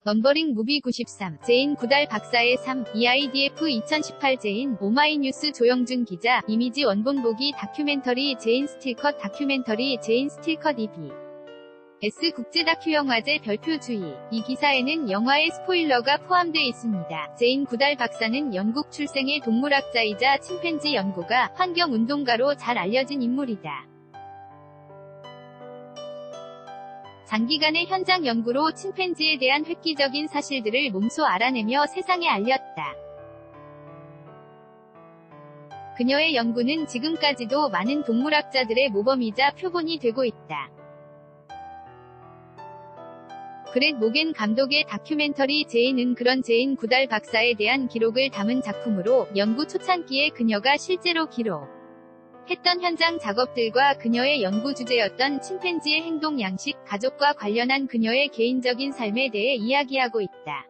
넘버링 무비 93, 제인 구달 박사의 3, EIDF 2018 제인, 오마이뉴스 조영준 기자, 이미지 원본 보기 다큐멘터리 제인 스틸컷 다큐멘터리 제인 스틸컷 EBS 국제 다큐영화제 별표 주의. 이 기사에는 영화의 스포일러가 포함되어 있습니다. 제인 구달 박사는 영국 출생의 동물학자이자 침팬지 연구가, 환경운동가로 잘 알려진 인물이다. 장기간의 현장 연구로 침팬지에 대한 획기적인 사실들을 몸소 알아내며 세상에 알렸다. 그녀의 연구는 지금까지도 많은 동물학자들의 모범이자 표본이 되고 있다. 그렛 모겐 감독의 다큐멘터리 제인은 그런 제인 구달 박사에 대한 기록을 담은 작품으로, 연구 초창기에 그녀가 실제로 기록했던 현장 작업들과 그녀의 연구 주제였던 침팬지의 행동 양식, 가족과 관련한 그녀의 개인적인 삶에 대해 이야기하고 있다.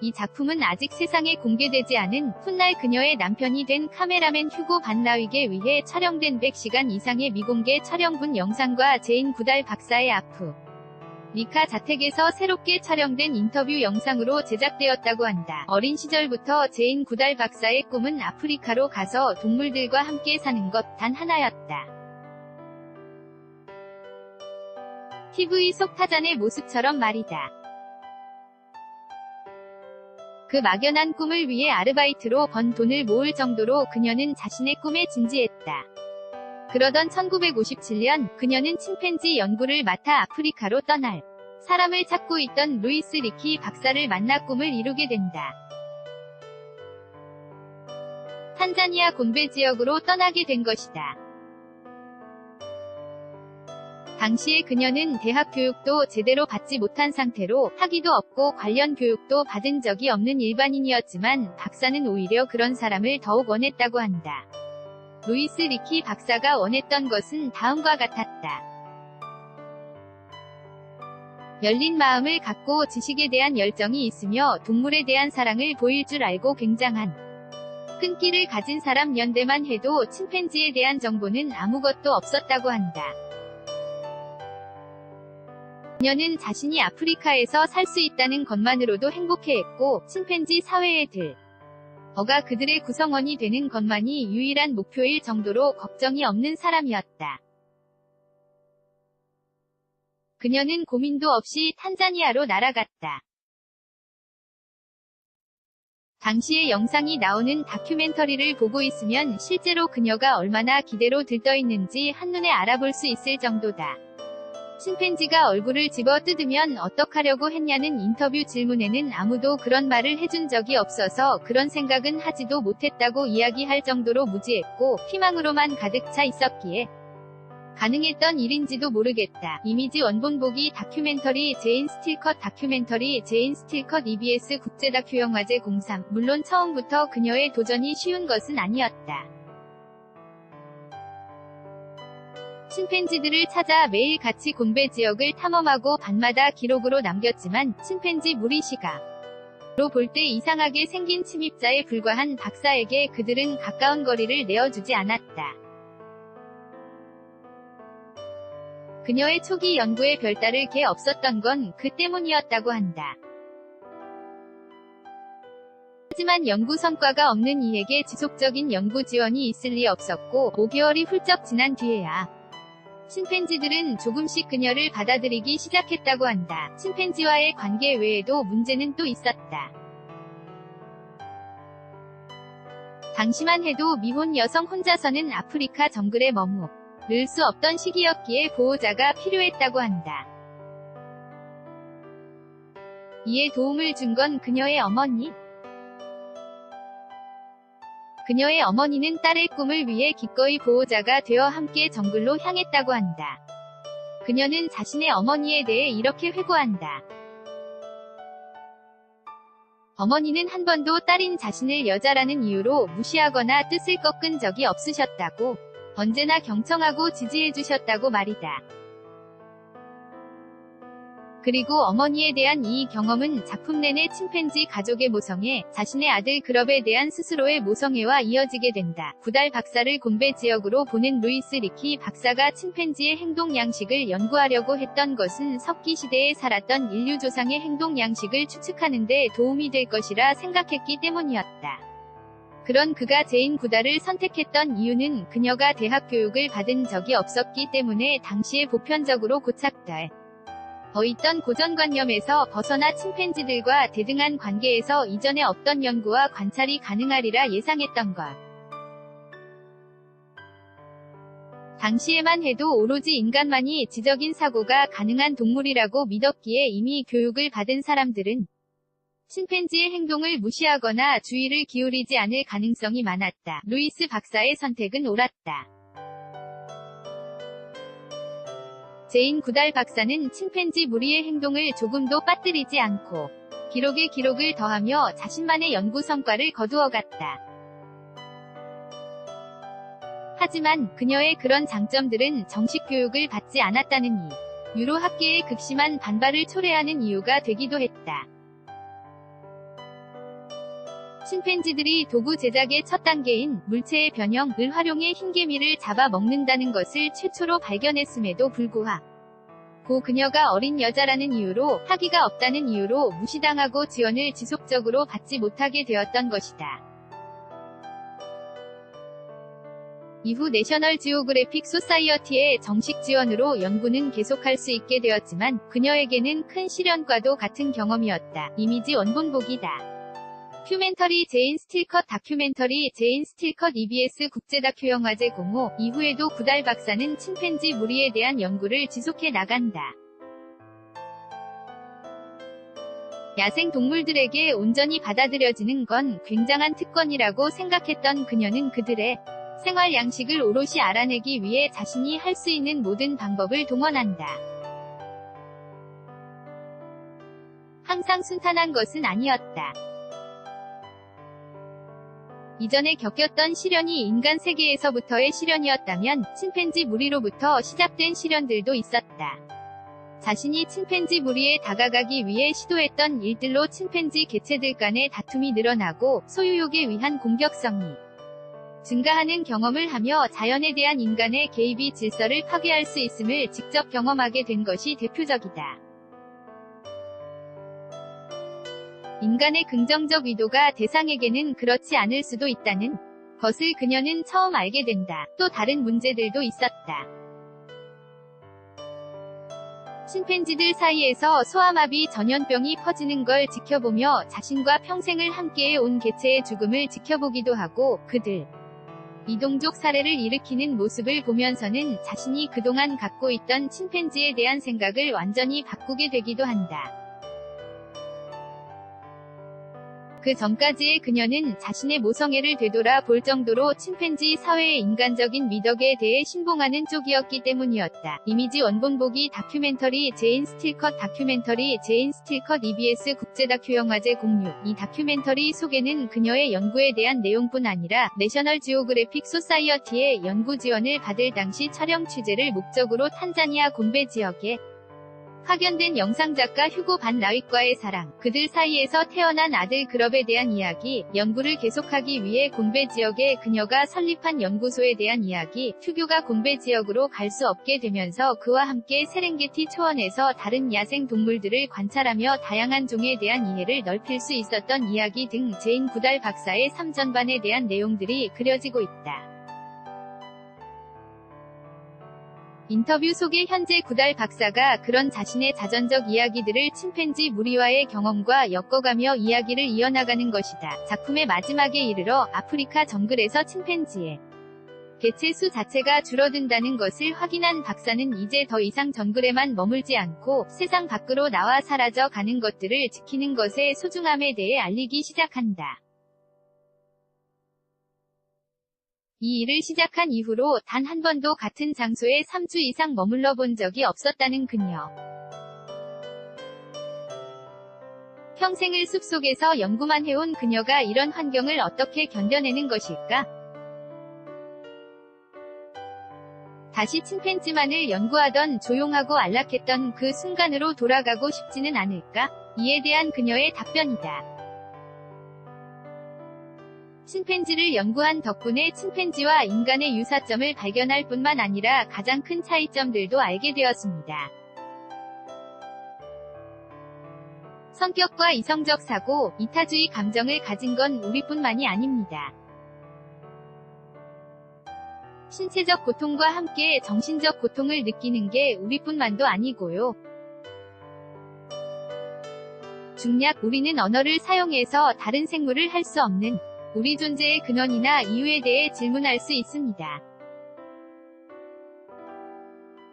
이 작품은 아직 세상에 공개되지 않은, 훗날 그녀의 남편이 된 카메라맨 휴고 반 라윅에 의해 촬영된 100시간 이상의 미공개 촬영분 영상과 제인 구달 박사의 아프리카 자택에서 새롭게 촬영된 인터뷰 영상으로 제작되었다고 한다. 어린 시절부터 제인 구달 박사의 꿈은 아프리카로 가서 동물들과 함께 사는 것 단 하나였다. TV 속 타잔의 모습처럼 말이다. 그 막연한 꿈을 위해 아르바이트로 번 돈을 모을 정도로 그녀는 자신의 꿈에 진지했다. 그러던 1957년, 그녀는 침팬지 연구를 맡아 아프리카로 떠날 사람을 찾고 있던 루이스 리키 박사를 만나 꿈을 이루게 된다. 탄자니아 곤베 지역으로 떠나게 된 것이다. 당시에 그녀는 대학 교육도 제대로 받지 못한 상태로, 학위도 없고 관련 교육도 받은 적이 없는 일반인이었지만, 박사는 오히려 그런 사람을 더욱 원했다고 한다. 루이스 리키 박사가 원했던 것은 다음과 같았다. 열린 마음을 갖고 지식에 대한 열정이 있으며 동물에 대한 사랑을 보일 줄 알고 굉장한 끈기를 가진 사람. 연대만 해도 침팬지에 대한 정보는 아무것도 없었다고 한다. 그녀는 자신이 아프리카에서 살 수 있다는 것만으로도 행복해했고, 침팬지 사회에 들어가 그들의 구성원이 되는 것만이 유일한 목표일 정도로 걱정이 없는 사람이었다. 그녀는 고민도 없이 탄자니아로 날아갔다. 당시의 영상이 나오는 다큐멘터리를 보고 있으면 실제로 그녀가 얼마나 기대로 들떠있는지 한눈에 알아볼 수 있을 정도다. 침팬지가 얼굴을 집어 뜯으면 어떡하려고 했냐는 인터뷰 질문에는 아무도 그런 말을 해준 적이 없어서 그런 생각은 하지도 못했다고 이야기할 정도로 무지했고, 희망으로만 가득 차 있었기에 가능했던 일인지도 모르겠다. 이미지 원본 보기 다큐멘터리 제인 스틸컷 다큐멘터리 제인 스틸컷 EBS 국제 다큐영화제 03. 물론 처음부터 그녀의 도전이 쉬운 것은 아니었다. 침팬지들을 찾아 매일 같이 곤베 지역을 탐험하고 밤마다 기록으로 남겼지만, 침팬지 무리 시각으로 볼 때 이상하게 생긴 침입자에 불과한 박사에게 그들은 가까운 거리를 내어주지 않았다. 그녀의 초기 연구에 별다를 게 없었던 건 그 때문이었다고 한다. 하지만 연구 성과가 없는 이에게 지속적인 연구 지원이 있을 리 없었고, 5개월이 훌쩍 지난 뒤에야 침팬지들은 조금씩 그녀를 받아들이기 시작했다고 한다. 침팬지와의 관계 외에도 문제는 또 있었다. 당시만 해도 미혼 여성 혼자서는 아프리카 정글에 머무를 수 없던 시기였기에 보호자가 필요했다고 한다. 이에 도움을 준 건 그녀의 어머니. 그녀의 어머니는 딸의 꿈을 위해 기꺼이 보호자가 되어 함께 정글로 향했다고 한다. 그녀는 자신의 어머니에 대해 이렇게 회고한다. 어머니는 한 번도 딸인 자신을 여자라는 이유로 무시하거나 뜻을 꺾은 적이 없으셨다고, 언제나 경청하고 지지해주셨다고 말이다. 그리고 어머니에 대한 이 경험은 작품 내내 침팬지 가족의 모성애, 자신의 아들 그럽에 대한 스스로의 모성애와 이어지게 된다. 구달 박사를 곤배 지역으로 보낸 루이스 리키 박사가 침팬지의 행동 양식을 연구하려고 했던 것은 석기 시대에 살았던 인류 조상의 행동 양식을 추측하는 데 도움이 될 것이라 생각했기 때문이었다. 그런 그가 제인 구달을 선택했던 이유는 그녀가 대학 교육을 받은 적이 없었기 때문에 당시에 보편적으로 고착돼 있던 고정관념에서 벗어나 침팬지들과 대등한 관계에서 이전에 없던 연구와 관찰이 가능하리라 예상했던 것. 당시에만 해도 오로지 인간만이 지적인 사고가 가능한 동물이라고 믿었기에 이미 교육을 받은 사람들은 침팬지의 행동을 무시하거나 주의를 기울이지 않을 가능성이 많았다. 루이스 박사의 선택은 옳았다. 제인 구달 박사는 침팬지 무리의 행동을 조금도 빠뜨리지 않고 기록에 기록을 더하며 자신만의 연구 성과를 거두어갔다. 하지만 그녀의 그런 장점들은 정식 교육을 받지 않았다는 이유로 학계의 극심한 반발을 초래하는 이유가 되기도 했다. 침팬지들이 도구 제작의 첫 단계인 물체의 변형을 활용해 흰개미를 잡아 먹는다는 것을 최초로 발견했음에도 불구하고 그녀가 어린 여자라는 이유로 학위가 없다는 이유로 무시당하고 지원을 지속적으로 받지 못하게 되었던 것이다. 이후 내셔널 지오그래픽 소사이어티의 정식 지원으로 연구는 계속할 수 있게 되었지만 그녀에게는 큰 시련과도 같은 경험이었다. 이미지 원본 보기다. 다큐멘터리 제인 스틸컷 다큐멘터리 제인 스틸컷 EBS 국제다큐영화제 공모 이후에도 구달 박사는 침팬지 무리에 대한 연구를 지속해 나간다. 야생 동물들에게 온전히 받아들여지는 건 굉장한 특권이라고 생각했던 그녀는 그들의 생활 양식을 오롯이 알아내기 위해 자신이 할 수 있는 모든 방법을 동원한다. 항상 순탄한 것은 아니었다. 이전에 겪었던 시련이 인간 세계에서부터의 시련이었다면 침팬지 무리로부터 시작된 시련들도 있었다. 자신이 침팬지 무리에 다가가기 위해 시도했던 일들로 침팬지 개체들 간의 다툼이 늘어나고 소유욕에 의한 공격성이 증가하는 경험을 하며 자연에 대한 인간의 개입이 질서를 파괴할 수 있음을 직접 경험하게 된 것이 대표적이다. 인간의 긍정적 의도가 대상에게는 그렇지 않을 수도 있다는 것을 그녀는 처음 알게 된다. 또 다른 문제들도 있었다. 침팬지들 사이에서 소아마비 전염병이 퍼지는 걸 지켜보며 자신과 평생을 함께해 온 개체의 죽음을 지켜보기도 하고 그들 이동족 사례를 일으키는 모습을 보면서는 자신이 그동안 갖고 있던 침팬지에 대한 생각을 완전히 바꾸게 되기도 한다. 그 전까지의 그녀는 자신의 모성애를 되돌아 볼 정도로 침팬지 사회의 인간적인 미덕에 대해 신봉하는 쪽이었기 때문이었다. 이미지 원본 보기 다큐멘터리 제인 스틸컷 다큐멘터리 제인 스틸컷 EBS 국제다큐영화제 공유 이 다큐멘터리 속에는 그녀의 연구에 대한 내용뿐 아니라 내셔널 지오그래픽 소사이어티의 연구 지원을 받을 당시 촬영 취재를 목적으로 탄자니아 곤베 지역에 파견된 영상작가 휴고 반 라윗과의 사랑, 그들 사이에서 태어난 아들 그럽에 대한 이야기, 연구를 계속하기 위해 곤베 지역에 그녀가 설립한 연구소에 대한 이야기, 휴교가 곤베 지역으로 갈 수 없게 되면서 그와 함께 세렝게티 초원에서 다른 야생 동물들을 관찰하며 다양한 종에 대한 이해를 넓힐 수 있었던 이야기 등 제인 구달 박사의 삶 전반에 대한 내용들이 그려지고 있다. 인터뷰 속에 현재 구달 박사가 그런 자신의 자전적 이야기들을 침팬지 무리와의 경험과 엮어가며 이야기를 이어나가는 것이다. 작품의 마지막에 이르러 아프리카 정글에서 침팬지의 개체 수 자체가 줄어든다는 것을 확인한 박사는 이제 더 이상 정글에만 머물지 않고 세상 밖으로 나와 사라져 가는 것들을 지키는 것의 소중함에 대해 알리기 시작한다. 이 일을 시작한 이후로 단 한 번도 같은 장소에 3주 이상 머물러 본 적이 없었다는 그녀. 평생을 숲속에서 연구만 해온 그녀가 이런 환경을 어떻게 견뎌내는 것일까? 다시 침팬지만을 연구하던 조용하고 안락했던 그 순간으로 돌아가고 싶지는 않을까? 이에 대한 그녀의 답변이다. 침팬지를 연구한 덕분에 침팬지와 인간의 유사점을 발견할 뿐만 아니라 가장 큰 차이점들도 알게 되었습니다. 성격과 이성적 사고, 이타주의 감정을 가진 건 우리뿐만이 아닙니다. 신체적 고통과 함께 정신적 고통을 느끼는 게 우리뿐만도 아니고요. 중략, 우리는 언어를 사용해서 다른 생물을 할 수 없는 우리 존재의 근원이나 이유에 대해 질문할 수 있습니다.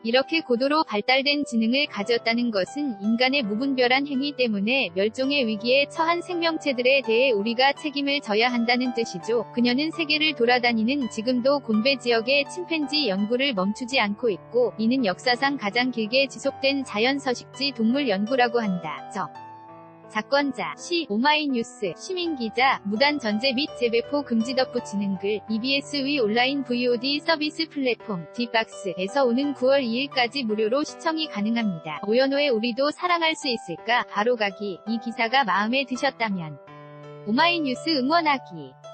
이렇게 고도로 발달된 지능을 가졌다는 것은 인간의 무분별한 행위 때문에 멸종의 위기에 처한 생명체들에 대해 우리가 책임을 져야 한다는 뜻이죠. 그녀는 세계를 돌아다니는 지금도 곤베 지역의 침팬지 연구를 멈추지 않고 있고, 이는 역사상 가장 길게 지속된 자연 서식지 동물 연구라고 한다. 작권자, 시, 오마이뉴스, 시민기자, 무단 전제 및 재배포 금지 덧붙이는 글, EBS 의 온라인 VOD 서비스 플랫폼, 뒷박스에서 오는 9월 2일까지 무료로 시청이 가능합니다. 오연호의 우리도 사랑할 수 있을까? 바로 가기. 이 기사가 마음에 드셨다면 오마이뉴스 응원하기.